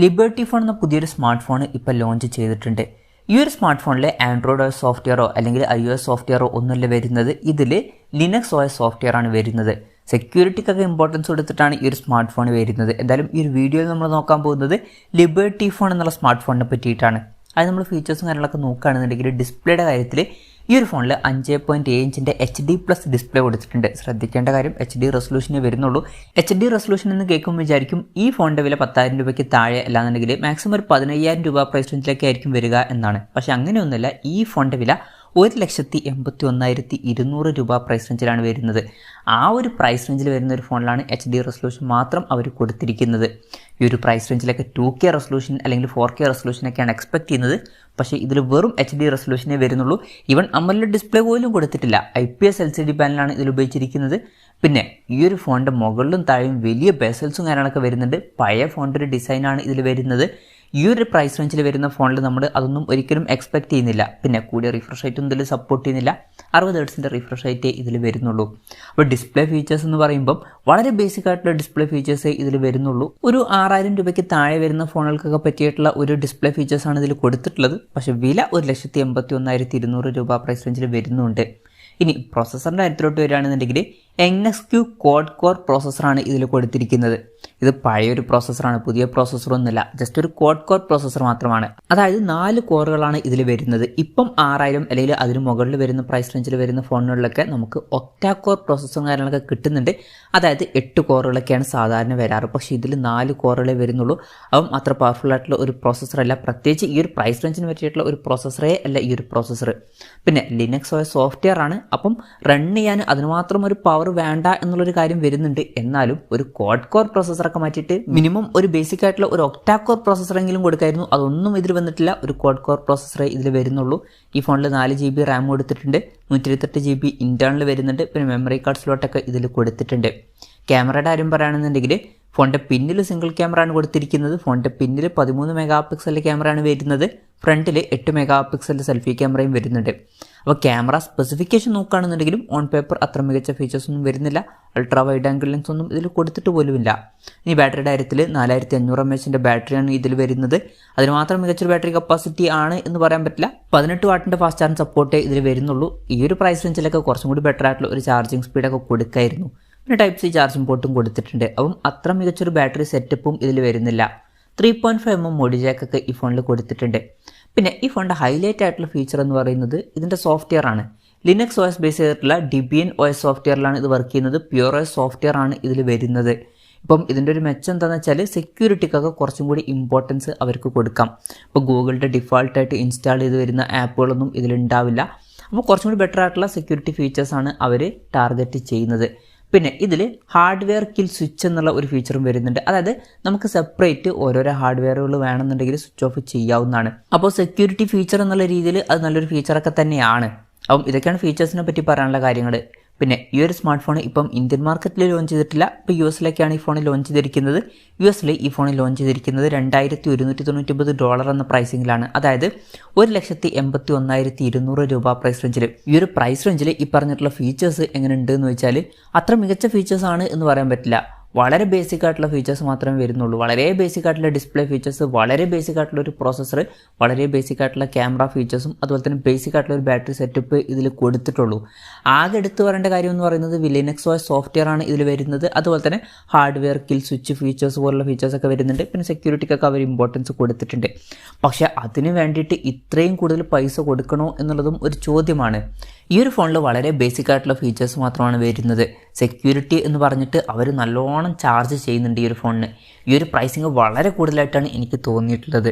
Liberty phone എന്ന പുതിയൊരു smart phone ഇപ്പോൾ ലോഞ്ച് ചെയ്തിട്ടുണ്ട്. ഈ ഒരു സ്മാർട്ട് ഫോണിൽ ആൻഡ്രോയിഡ് OS സോഫ്റ്റ്വെയറോ അല്ലെങ്കിൽ iOS സോഫ്റ്റ്വെയറോ ഒന്നുമില്ല വരുന്നത്. ഇതിൽ ലിനക്സ് OS സോഫ്റ്റ്വെയർ ആണ് വരുന്നത്. സെക്യൂരിറ്റിക്കൊക്കെ ഇമ്പോർട്ടൻസ് കൊടുത്തിട്ടാണ് ഈ ഒരു സ്മാർട്ട് ഫോൺ വരുന്നത്. എന്തായാലും ഈ ഒരു വീഡിയോയിൽ നമ്മൾ നോക്കാൻ പോകുന്നത് ലിബർട്ടി ഫോൺ എന്നുള്ള സ്മാർട്ട് ഫോണിനെ പറ്റിയിട്ടാണ്. അത് നമ്മൾ ഫീച്ചേഴ്സും കാര്യങ്ങളൊക്കെ നോക്കുകയാണെന്നുണ്ടെങ്കിൽ ഡിസ്പ്ലേയുടെ കാര്യത്തിൽ ഈ ഒരു ഫോണിൽ 5.7 ഇഞ്ചിൻ്റെ HD+ ഡിസ്പ്ലേ കൊടുത്തിട്ടുണ്ട്. ശ്രദ്ധിക്കേണ്ട കാര്യം HD റെസൊല്യൂഷനേ വരുന്നുള്ളൂ. HD റെസൊല്യൂഷൻ എന്ന് കേൾക്കുമ്പോൾ വിചാരിക്കും ഈ ഫോണിൻ്റെ വില 10,000 രൂപയ്ക്ക് താഴെ അല്ലാന്നുണ്ടെങ്കിൽ മാക്സിമം ഒരു 15,000 രൂപ പ്രൈസ് റേഞ്ചിലേക്ക് ആയിരിക്കും വരിക എന്നാണ്. പക്ഷേ അങ്ങനെയൊന്നുമില്ല. ഈ ഫോണിൻ്റെ വില 1,81,200 രൂപ പ്രൈസ് റേഞ്ചിലാണ് വരുന്നത്. ആ ഒരു പ്രൈസ് റേഞ്ചിൽ വരുന്ന ഒരു ഫോണിലാണ് HD റെസൊല്യൂഷൻ മാത്രം അവർ കൊടുത്തിരിക്കുന്നത്. ഈ ഒരു പ്രൈസ് റേഞ്ചിലൊക്കെ 2K റെസൊല്യൂഷൻ അല്ലെങ്കിൽ 4K റെസൊല്യൂഷനൊക്കെയാണ് എക്സ്പെക്ട് ചെയ്യുന്നത്. പക്ഷേ ഇതിൽ വെറും HD റെസൊല്യൂഷനേ വരുന്നുള്ളൂ. ഈവൻ AMOLED ഡിസ്പ്ലേ പോലും കൊടുത്തിട്ടില്ല. IPS LCD പാനലാണ് ഇതിൽ ഉപയോഗിച്ചിരിക്കുന്നത്. പിന്നെ ഈ ഒരു ഫോണിൻ്റെ മുകളിലും താഴെയും വലിയ ബെസൽസും കാര്യങ്ങളൊക്കെ വരുന്നുണ്ട്. പഴയ ഫോണിൻ്റെ ഒരു ഡിസൈനാണ് ഇതിൽ വരുന്നത്. ഈ ഒരു പ്രൈസ് റേഞ്ചിൽ വരുന്ന ഫോണിൽ നമ്മൾ അതൊന്നും ഒരിക്കലും എക്സ്പെക്ട് ചെയ്യുന്നില്ല. പിന്നെ കൂടിയ റിഫ്രഷ് റേറ്റ് ഒന്നും ഇതിൽ സപ്പോർട്ട് ചെയ്യുന്നില്ല. 60 ഹെർട്സിൻ്റെ റിഫ്രഷ് റേറ്റ് ഇതിൽ വരുന്നുള്ളൂ. അപ്പോൾ ഡിസ്പ്ലേ ഫീച്ചേഴ്സ് എന്ന് പറയുമ്പം വളരെ ബേസിക് ആയിട്ടുള്ള ഡിസ്പ്ലേ ഫീച്ചേഴ്സേ ഇതിൽ വരുന്നുള്ളൂ. ഒരു 6,000 രൂപയ്ക്ക് താഴെ വരുന്ന ഫോണുകൾക്കൊക്കെ പറ്റിയിട്ടുള്ള ഒരു ഡിസ്പ്ലേ ഫീച്ചേഴ്സാണ് ഇതിൽ കൊടുത്തിട്ടുള്ളത്. പക്ഷേ വില 1,81,200 രൂപ പ്രൈസ് റേഞ്ചിൽ വരുന്നുണ്ട്. ഇനി പ്രോസസ്സറിൻ്റെ കാര്യത്തിലോട്ട് വരികയാണെന്നുണ്ടെങ്കിൽ NXQ ക്വാഡ് കോർ പ്രോസസ്സറാണ് ഇതിൽ കൊടുത്തിരിക്കുന്നത്. ഇത് പഴയൊരു പ്രോസസ്സറാണ്, പുതിയ പ്രോസസ്സറൊന്നുമില്ല. ജസ്റ്റ് ഒരു ക്വാഡ് കോർ പ്രോസസ്സർ മാത്രമാണ്. അതായത് 4 കോറുകളാണ് ഇതിൽ വരുന്നത്. ഇപ്പം 6,000 അല്ലെങ്കിൽ അതിന് മുകളിൽ വരുന്ന പ്രൈസ് റേഞ്ചിൽ വരുന്ന ഫോണുകളിലൊക്കെ നമുക്ക് ഒക്ടാ കോർ പ്രോസസ്സറും കാര്യങ്ങളൊക്കെ കിട്ടുന്നുണ്ട്. അതായത് 8 കോറുകളൊക്കെയാണ് സാധാരണ വരാറ്. പക്ഷേ ഇതിൽ 4 കോറുകളെ വരുന്നുള്ളൂ. അപ്പം അത്ര പവർഫുൾ ആയിട്ടുള്ള ഒരു പ്രോസസ്സറല്ല. പ്രത്യേകിച്ച് ഈ ഒരു പ്രൈസ് റേഞ്ചിന് പറ്റിയിട്ടുള്ള ഒരു പ്രോസസ്സറേ അല്ല ഈ ഒരു പ്രോസസ്സർ. പിന്നെ ലിനക്സ് OS സോഫ്റ്റ്വെയർ ആണ്. അപ്പം റൺ ചെയ്യാൻ അതിന് മാത്രം ഒരു പവർ വേണ്ട എന്നുള്ളൊരു കാര്യം വരുന്നുണ്ട്. എന്നാലും ഒരു ക്വാഡ് കോർ പ്രോസസ്സറൊക്കെ മാറ്റിയിട്ട് മിനിമം ഒരു ബേസിക് ആയിട്ടുള്ള ഒരു ഒക്ടാ കോർ പ്രോസസ്സറെങ്കിലും കൊടുക്കായിരുന്നു. അതൊന്നും ഇതിൽ വന്നിട്ടില്ല. ഒരു ക്വാഡ് കോർ പ്രോസസ്സറേ ഇതിൽ വരുന്നുള്ളൂ. ഈ ഫോണിൽ 4 GB റാം കൊടുത്തിട്ടുണ്ട്. 128 GB ഇന്റേണൽ വരുന്നുണ്ട്. പിന്നെ മെമ്മറി കാർഡ് സ്ലോട്ടൊക്കെ ഇതിൽ കൊടുത്തിട്ടുണ്ട്. ക്യാമറയുടെ കാര്യം പറയുകയാണെന്നുണ്ടെങ്കിൽ ഫോണിൻ്റെ പിന്നിൽ സിംഗിൾ ക്യാമറ ആണ് കൊടുത്തിരിക്കുന്നത്. ഫോണിൻ്റെ പിന്നിൽ 13 മെഗാ പിക്സലിൻ്റെ ക്യാമറയാണ് വരുന്നത്. ഫ്രണ്ടിൽ 8 മെഗാ പിക്സലിൻ്റെ സെൽഫി ക്യാമറയും വരുന്നുണ്ട്. അപ്പോൾ ക്യാമറ സ്പെസിഫിക്കേഷൻ നോക്കുകയാണെന്നുണ്ടെങ്കിലും ഓൺ പേപ്പർ അത്ര മികച്ച ഫീച്ചേഴ്സ് ഒന്നും വരുന്നില്ല. അൾട്രാ വൈഡ് ആംഗിൾ ലെൻസ് ഒന്നും ഇതിൽ കൊടുത്തിട്ട് പോലുമില്ല. ഇനി ബാറ്ററിയുടെ കാര്യത്തിൽ 4500 mAh ബാറ്ററിയാണ് ഇതിൽ വരുന്നത്. അതിന് മാത്രം മികച്ചൊരു ബാറ്ററി കപ്പാസിറ്റി ആണ് എന്ന് പറയാൻ പറ്റില്ല. 18 വാട്ടിൻ്റെ ഫാസ്റ്റ് ചാർജ് സപ്പോർട്ടേ ഇതിൽ വരുന്നുള്ളൂ. ഈ ഒരു പ്രൈസ് റേഞ്ചിലൊക്കെ കുറച്ചും കൂടി ബെറ്റർ ആയിട്ടുള്ള ഒരു ചാർജിങ് സ്പീഡൊക്കെ കൊടുക്കായിരുന്നു. പിന്നെ Type-C ചാർജിംഗ് പോർട്ടും കൊടുത്തിട്ടുണ്ട്. അപ്പം അത്ര മികച്ചൊരു ബാറ്ററി സെറ്റപ്പും ഇതിൽ വരുന്നില്ല. 3.5mm മോഡി ജാക്കൊക്കെ ഈ ഫോണിൽ കൊടുത്തിട്ടുണ്ട്. പിന്നെ ഈ ഫോണിൻ്റെ ഹൈലൈറ്റ് ആയിട്ടുള്ള ഫീച്ചർ എന്ന് പറയുന്നത് ഇതിൻ്റെ സോഫ്റ്റ്വെയർ ആണ്. ലിനക്സ് OS ബേസ് ചെയ്തിട്ടുള്ള Debian OS സോഫ്റ്റ്വെയറിലാണ് ഇത് വർക്ക് ചെയ്യുന്നത്. പ്യൂർ OS സോഫ്റ്റ്വെയർ ആണ് ഇതിൽ വരുന്നത്. ഇപ്പം ഇതിൻ്റെ ഒരു മെച്ചം എന്താണെന്ന് വെച്ചാൽ സെക്യൂരിറ്റിക്കൊക്കെ കുറച്ചും കൂടി ഇമ്പോർട്ടൻസ് അവർക്ക് കൊടുക്കാം. ഇപ്പോൾ ഗൂഗിളിൻ്റെ ഡിഫാൾട്ടായിട്ട് ഇൻസ്റ്റാൾ ചെയ്ത് വരുന്ന ആപ്പുകളൊന്നും ഇതിലുണ്ടാവില്ല. അപ്പോൾ കുറച്ചും കൂടി ബെറ്റർ ആയിട്ടുള്ള സെക്യൂരിറ്റി ഫീച്ചേഴ്സാണ് അവർ ടാർഗറ്റ് ചെയ്യുന്നത്. പിന്നെ ഇതിൽ ഹാർഡ്വെയർ കിൽ സ്വിച്ച് എന്നുള്ള ഒരു ഫീച്ചറും വരുന്നുണ്ട്. അതായത് നമുക്ക് സെപ്പറേറ്റ് ഓരോരോ ഹാർഡ്വെയറുകൾ വേണമെന്നുണ്ടെങ്കിൽ സ്വിച്ച് ഓഫ് ചെയ്യാവുന്നതാണ്. അപ്പോൾ സെക്യൂരിറ്റി ഫീച്ചർ എന്നുള്ള രീതിയിൽ അത് നല്ലൊരു ഫീച്ചറൊക്കെ തന്നെയാണ്. അപ്പം ഇതൊക്കെയാണ് ഫീച്ചേഴ്സിനെ പറ്റി പറയാനുള്ള കാര്യങ്ങൾ. പിന്നെ ഈ ഒരു സ്മാർട്ട് ഫോൺ ഇപ്പം ഇന്ത്യൻ മാർക്കറ്റിൽ ലോഞ്ച് ചെയ്തിട്ടില്ല. ഇപ്പോൾ US-ലേക്കാണ് ഈ ഫോൺ ലോഞ്ച് ചെയ്തിരിക്കുന്നത്. US-ൽ ഈ ഫോൺ ലോഞ്ച് ചെയ്തിരിക്കുന്നത് $2,199 എന്ന പ്രൈസിങ്ങിലാണ്. അതായത് 1,81,200 രൂപ പ്രൈസ് റേഞ്ചിൽ. ഈ ഒരു പ്രൈസ് റേഞ്ചിൽ ഈ പറഞ്ഞിട്ടുള്ള ഫീച്ചേഴ്സ് എങ്ങനെയുണ്ട് എന്ന് വെച്ചാൽ അത്ര മികച്ച ഫീച്ചേഴ്സാണ് എന്ന് പറയാൻ പറ്റില്ല. വളരെ ബേസിക് ആയിട്ടുള്ള ഫീച്ചേഴ്സ് മാത്രമേ വരുന്നുള്ളൂ. വളരെ ബേസിക് ആയിട്ടുള്ള ഡിസ്പ്ലേ ഫീച്ചേഴ്സ്, വളരെ ബേസിക് ആയിട്ടുള്ള ഒരു പ്രോസസ്സർ, വളരെ ബേസിക് ആയിട്ടുള്ള ക്യാമറ ഫീച്ചേഴ്സും അതുപോലെ തന്നെ ബേസിക് ആയിട്ടുള്ള ഒരു ബാറ്ററി സെറ്റപ്പ് ഇതിൽ കൊടുത്തിട്ടുള്ളൂ. ആകെ എടുത്തു പറയേണ്ട കാര്യം എന്ന് പറയുന്നത് ലിനക്സ് OS സോഫ്റ്റ്വെയർ ആണ് ഇതിൽ വരുന്നത്. അതുപോലെ തന്നെ ഹാർഡ്വെയർ കിൽ സ്വിച്ച് ഫീച്ചേഴ്സ് പോലുള്ള ഫീച്ചേഴ്സൊക്കെ വരുന്നുണ്ട്. പിന്നെ സെക്യൂരിറ്റിക്കൊക്കെ അവർ ഇമ്പോർട്ടൻസ് കൊടുത്തിട്ടുണ്ട്. പക്ഷേ അതിന് വേണ്ടിയിട്ട് ഇത്രയും കൂടുതൽ പൈസ കൊടുക്കണോ എന്നുള്ളതും ഒരു ചോദ്യമാണ്. ഈ ഒരു ഫോണിൽ വളരെ ബേസിക് ആയിട്ടുള്ള ഫീച്ചേഴ്സ് മാത്രമാണ് വരുന്നത്. സെക്യൂരിറ്റി എന്ന് പറഞ്ഞിട്ട് അവർ നല്ലോണം ചാർജ് ചെയ്യുന്നുണ്ട് ഈ ഒരു ഫോണിന്. ഈ ഒരു പ്രൈസിങ് വളരെ കൂടുതലായിട്ടാണ് എനിക്ക് തോന്നിയിട്ടുള്ളത്.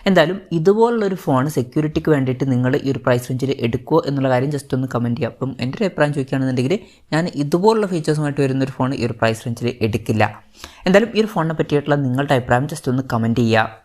എന്തായാലും ഇതുപോലുള്ളൊരു ഫോൺ സെക്യൂരിറ്റിക്ക് വേണ്ടിയിട്ട് നിങ്ങൾ ഈ ഒരു പ്രൈസ് റേഞ്ചിൽ എടുക്കുമോ എന്നുള്ള കാര്യം ജസ്റ്റ് ഒന്ന് കമൻറ്റ് ചെയ്യുക. അപ്പം എൻ്റെ ഒരു അഭിപ്രായം ചോദിക്കുകയാണെന്നുണ്ടെങ്കിൽ ഞാൻ ഇതുപോലുള്ള ഫീച്ചേഴ്സുമായിട്ട് വരുന്നൊരു ഫോൺ ഈ ഒരു പ്രൈസ് റേഞ്ചിൽ എടുക്കില്ല. എന്തായാലും ഈ ഒരു ഫോണിനെ പറ്റിയിട്ടുള്ള നിങ്ങളുടെ അഭിപ്രായം ജസ്റ്റ് ഒന്ന് കമൻറ്റ് ചെയ്യുക.